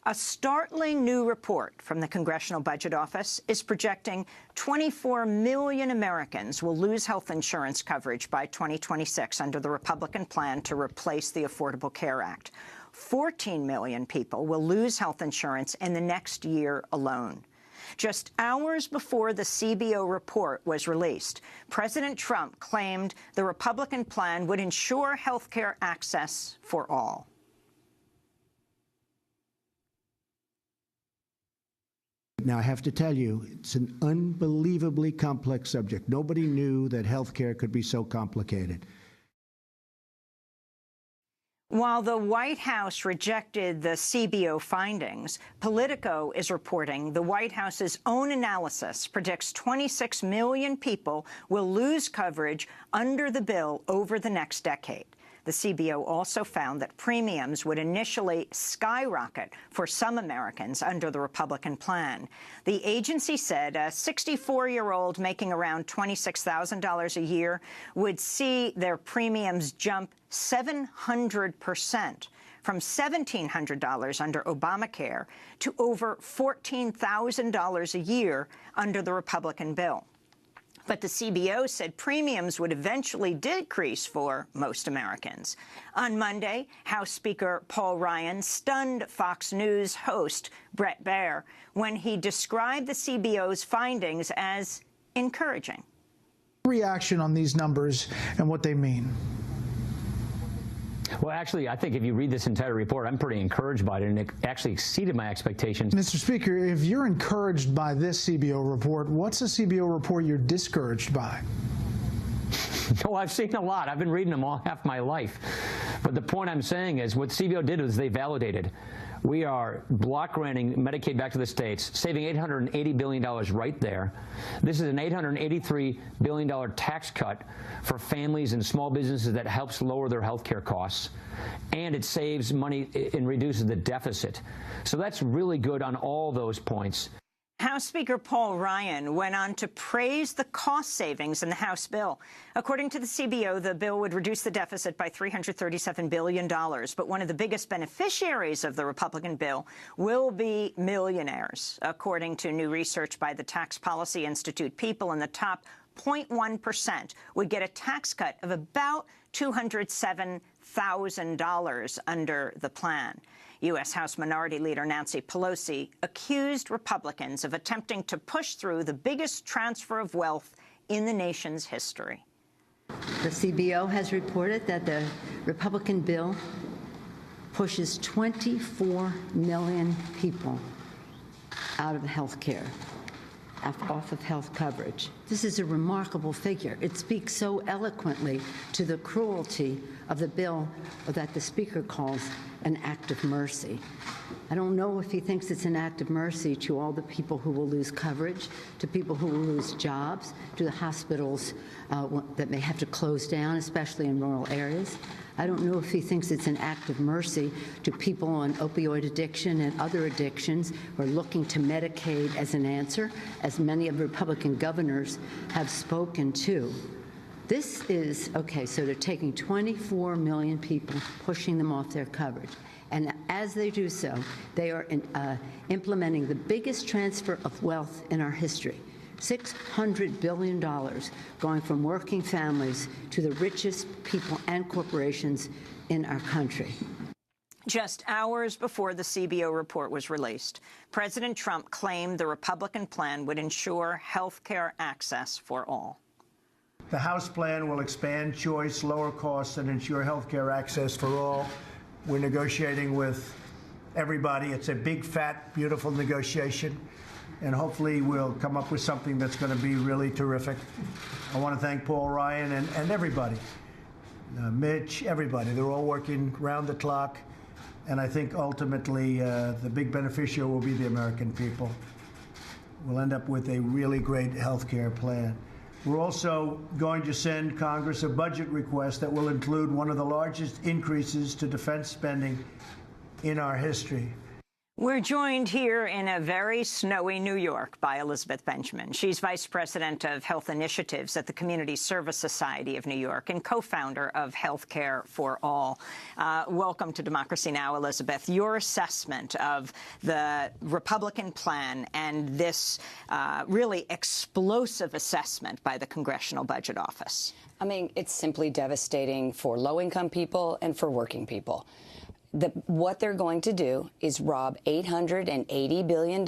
A startling new report from the Congressional Budget Office is projecting 24 million Americans will lose health insurance coverage by 2026 under the Republican plan to replace the Affordable Care Act. 14 million people will lose health insurance in the next year alone. Just hours before the CBO report was released, President Trump claimed the Republican plan would ensure health care access for all. Now, I have to tell you, it's an unbelievably complex subject. Nobody knew that health care could be so complicated. While the White House rejected the CBO findings, Politico is reporting the White House's own analysis predicts 26 million people will lose coverage under the bill over the next decade. The CBO also found that premiums would initially skyrocket for some Americans under the Republican plan. The agency said a 64-year-old making around $26,000 a year would see their premiums jump 700%, from $1,700 under Obamacare to over $14,000 a year under the Republican bill. But the CBO said premiums would eventually decrease for most Americans. On Monday, House Speaker Paul Ryan stunned Fox News host Bret Baier when he described the CBO's findings as encouraging. Reaction on these numbers and what they mean. Well, actually, I think if you read this entire report, I'm pretty encouraged by it, and it actually exceeded my expectations. Mr. Speaker, if you're encouraged by this CBO report, what's a CBO report you're discouraged by? Oh, I've seen a lot. I've been reading them all half my life. But the point I'm saying is what CBO did was they validated. We are block granting Medicaid back to the states, saving $880 billion right there. This is an $883 billion tax cut for families and small businesses that helps lower their health care costs. And it saves money and reduces the deficit. So that's really good on all those points. House Speaker Paul Ryan went on to praise the cost savings in the House bill. According to the CBO, the bill would reduce the deficit by $337 billion. But one of the biggest beneficiaries of the Republican bill will be millionaires. According to new research by the Tax Policy Institute, people in the top 0.1% would get a tax cut of about $207,000 under the plan. U.S. House Minority Leader Nancy Pelosi accused Republicans of attempting to push through the biggest transfer of wealth in the nation's history. The CBO has reported that the Republican bill pushes 24 million people out of health care, off of health coverage. This is a remarkable figure. It speaks so eloquently to the cruelty of the bill that the Speaker calls an act of mercy. I don't know if he thinks it's an act of mercy to all the people who will lose coverage, to people who will lose jobs, to the hospitals that may have to close down, especially in rural areas. I don't know if he thinks it's an act of mercy to people on opioid addiction and other addictions who are looking to Medicaid as an answer, as many of the Republican governors have spoken to. This is, okay, so they're taking 24 million people, pushing them off their coverage. And as they do so, they are implementing the biggest transfer of wealth in our history. $600 billion going from working families to the richest people and corporations in our country. Just hours before the CBO report was released, President Trump claimed the Republican plan would ensure health care access for all. The House plan will expand choice, lower costs, and ensure health care access for all. We're negotiating with everybody. It's a big, fat, beautiful negotiation, and hopefully we'll come up with something that's going to be really terrific. I want to thank Paul Ryan and everybody, Mitch, everybody. They're all working round the clock, and I think ultimately the big beneficiary will be the American people. We'll end up with a really great health care plan. We're also going to send Congress a budget request that will include one of the largest increases to defense spending in our history. We're joined here in a very snowy New York by Elizabeth Benjamin. She's Vice President of Health Initiatives at the Community Service Society of New York and co-founder of Healthcare for All. Welcome to Democracy Now!, Elizabeth. Your assessment of the Republican plan and this really explosive assessment by the Congressional Budget Office. I mean, it's simply devastating for low-income people and for working people. What they're going to do is rob $880 billion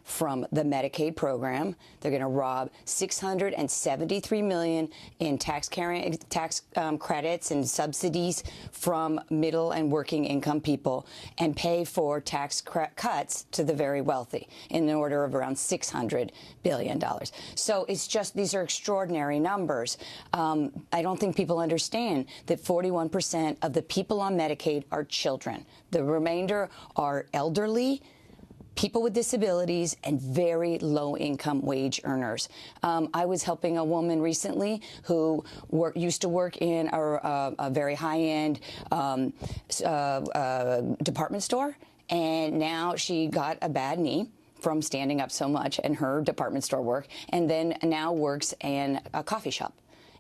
from the Medicaid program. They're going to rob $673 million in tax credits and subsidies from middle and working income people, and pay for tax cuts to the very wealthy in the order of around $600 billion. So it's just, these are extraordinary numbers. I don't think people understand that 41% of the people on Medicaid are children. The remainder are elderly, people with disabilities, and very low-income wage earners. I was helping a woman recently who used to work in a very high-end department store, and now she got a bad knee from standing up so much in her department store work, and then now works in a coffee shop.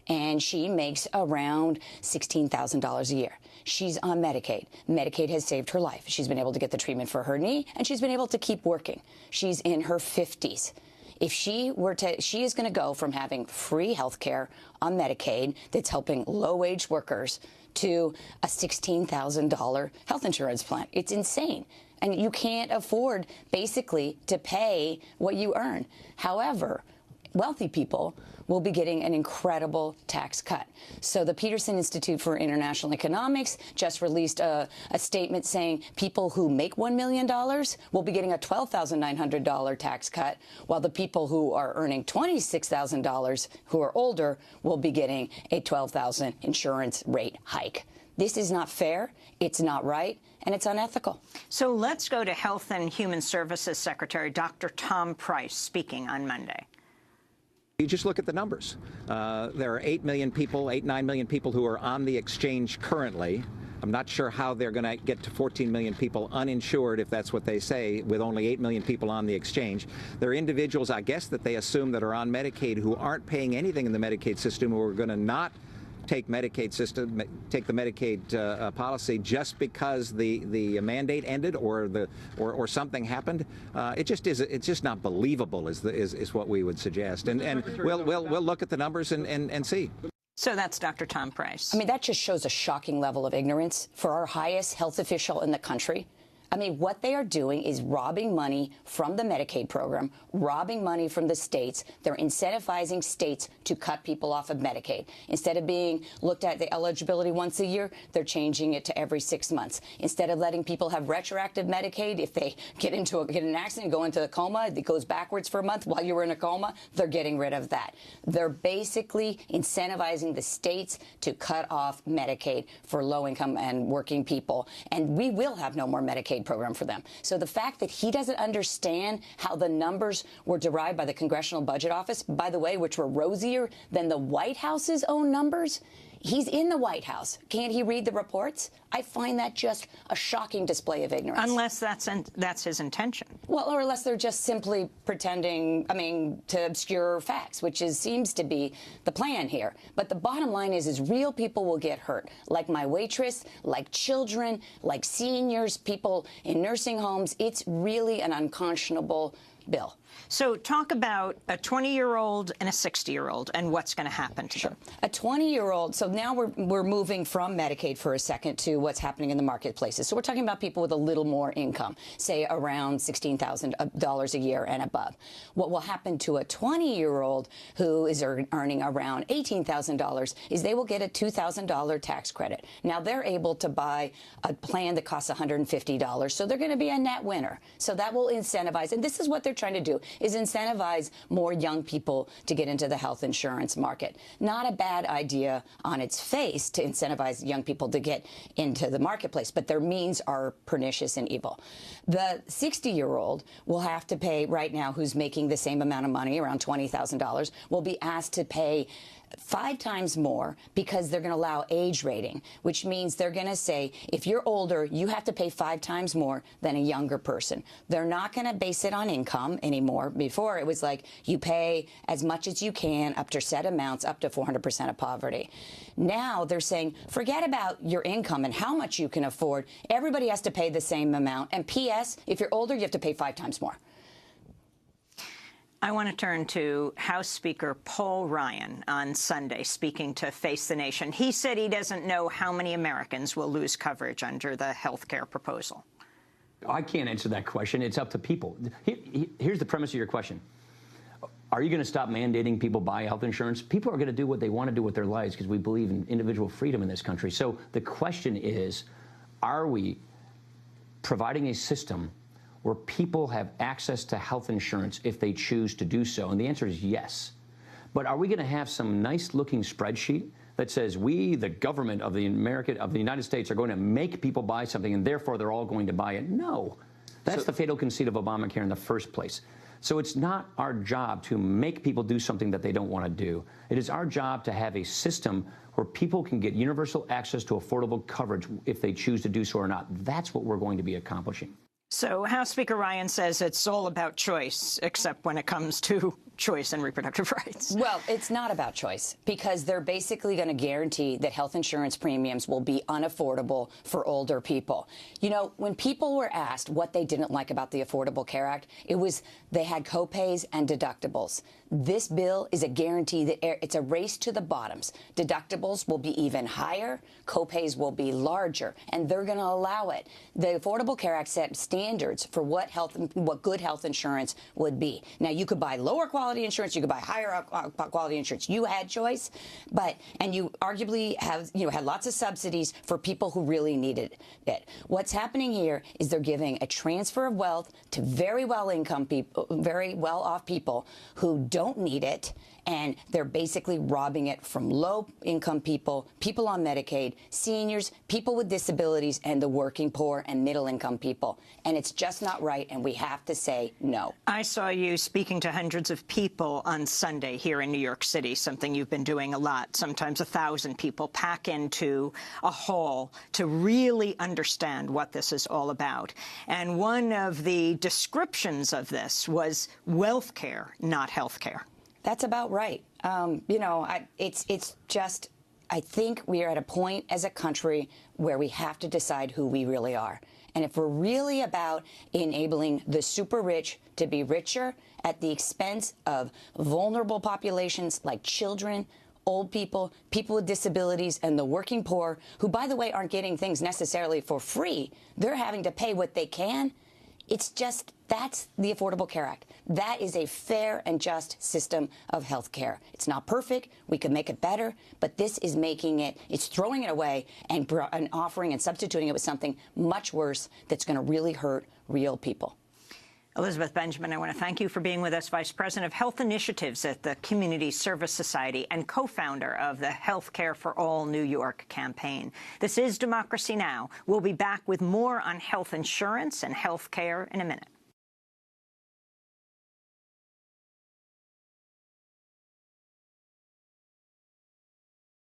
And she makes around $16,000 a year. She's on Medicaid. Medicaid has saved her life. She's been able to get the treatment for her knee, and she's been able to keep working. She's in her 50s. If she were to, she is going to go from having free health care on Medicaid that's helping low-wage workers to a $16,000 health insurance plan. It's insane. And you can't afford, basically, to pay what you earn. However, wealthy people will be getting an incredible tax cut. So the Peterson Institute for International Economics just released a statement saying people who make $1 million will be getting a $12,900 tax cut, while the people who are earning $26,000 who are older will be getting a $12,000 insurance rate hike. This is not fair, it's not right, and it's unethical. So let's go to Health and Human Services Secretary Dr. Tom Price speaking on Monday. You just look at the numbers. There are 8 million people, 9 million people who are on the exchange currently. I'm not sure how they're going to get to 14 million people uninsured, if that's what they say, with only 8 million people on the exchange. There are individuals, I guess, that they assume that are on Medicaid who aren't paying anything in the Medicaid system, who are going to not take the Medicaid policy just because the mandate ended or something happened. It's just not believable is what we would suggest. And we'll look at the numbers and see. So that's Dr. Tom Price. I mean, that just shows a shocking level of ignorance for our highest health official in the country. I mean, what they are doing is robbing money from the Medicaid program, robbing money from the states. They're incentivizing states to cut people off of Medicaid. Instead of being looked at the eligibility once a year, they're changing it to every 6 months. Instead of letting people have retroactive Medicaid, if they get in an accident, go into a coma, it goes backwards for a month while you were in a coma, they're getting rid of that. They're basically incentivizing the states to cut off Medicaid for low-income and working people. And we will have no more Medicaid program for them. So the fact that he doesn't understand how the numbers were derived by the Congressional Budget Office, by the way, which were rosier than the White House's own numbers. He's in the White House. Can't he read the reports? I find that just a shocking display of ignorance. Unless that's his intention. Well, or unless they're just simply pretending, to obscure facts, which seems to be the plan here. But the bottom line is real people will get hurt, like my waitress, like children, like seniors, people in nursing homes. It's really an unconscionable bill. So talk about a 20-year-old and a 60-year-old and what's going to happen to them. A 20-year-old, so now we're moving from Medicaid for a second to what's happening in the marketplaces. So we're talking about people with a little more income, say around $16,000 a year and above. What will happen to a 20-year-old who is earning around $18,000 is they will get a $2,000 tax credit. Now they're able to buy a plan that costs $150, so they're going to be a net winner. So that will incentivize, and this is what they're trying to do, is incentivize more young people to get into the health insurance market. Not a bad idea on its face to incentivize young people to get into the marketplace, but their means are pernicious and evil. The 60-year-old will have to pay right now, who's making the same amount of money, around $20,000, will be asked to pay 5 times more because they're going to allow age rating, which means they're going to say if you're older, you have to pay 5 times more than a younger person. They're not going to base it on income anymore. Before, it was like you pay as much as you can up to set amounts, up to 400% of poverty. Now they're saying forget about your income and how much you can afford. Everybody has to pay the same amount. And P.S., if you're older, you have to pay 5 times more. I want to turn to House Speaker Paul Ryan on Sunday, speaking to Face the Nation. He said he doesn't know how many Americans will lose coverage under the health care proposal. I can't answer that question. It's up to people. Here's the premise of your question. Are you going to stop mandating people buy health insurance? People are going to do what they want to do with their lives because we believe in individual freedom in this country. So the question is, are we providing a system where people have access to health insurance if they choose to do so? And the answer is yes. But are we going to have some nice-looking spreadsheet that says we, the government of the United States, are going to make people buy something and therefore they're all going to buy it? No. That's the fatal conceit of Obamacare in the first place. So it's not our job to make people do something that they don't want to do. It is our job to have a system where people can get universal access to affordable coverage if they choose to do so or not. That's what we're going to be accomplishing. So House Speaker Ryan says it's all about choice, except when it comes to choice and reproductive rights. Well, it's not about choice because they're basically going to guarantee that health insurance premiums will be unaffordable for older people. You know, when people were asked what they didn't like about the Affordable Care Act, it was they had copays and deductibles. This bill is a guarantee that it's a race to the bottoms. Deductibles will be even higher, copays will be larger, and they're going to allow it. The Affordable Care Act set standards for what good health insurance would be. Now, you could buy lower quality insurance, you could buy higher quality insurance. You had choice, and you arguably have had lots of subsidies for people who really needed it. What's happening here is they're giving a transfer of wealth to very well-income people, very well-off people who don't need it, and they're basically robbing it from low-income people, people on Medicaid, seniors, people with disabilities, and the working poor and middle-income people. And it's just not right, and we have to say no. I saw you speaking to hundreds of people on Sunday here in New York City, something you've been doing a lot. Sometimes 1,000 people pack into a hall to really understand what this is all about. And one of the descriptions of this was wealth care, not health care. That's about right. It's just, I think we are at a point as a country where we have to decide who we really are. And if we're really about enabling the super rich to be richer at the expense of vulnerable populations like children, old people, people with disabilities, and the working poor, who, by the way, aren't getting things necessarily for free, they're having to pay what they can. It's just, that's the Affordable Care Act. That is a fair and just system of health care. It's not perfect. We could make it better, but this is making it, it's throwing it away and offering and substituting it with something much worse that's going to really hurt real people. Elizabeth Benjamin, I want to thank you for being with us, Vice President of Health Initiatives at the Community Service Society and co-founder of the Healthcare for All New York campaign. This is Democracy Now! We'll be back with more on health insurance and health care in a minute.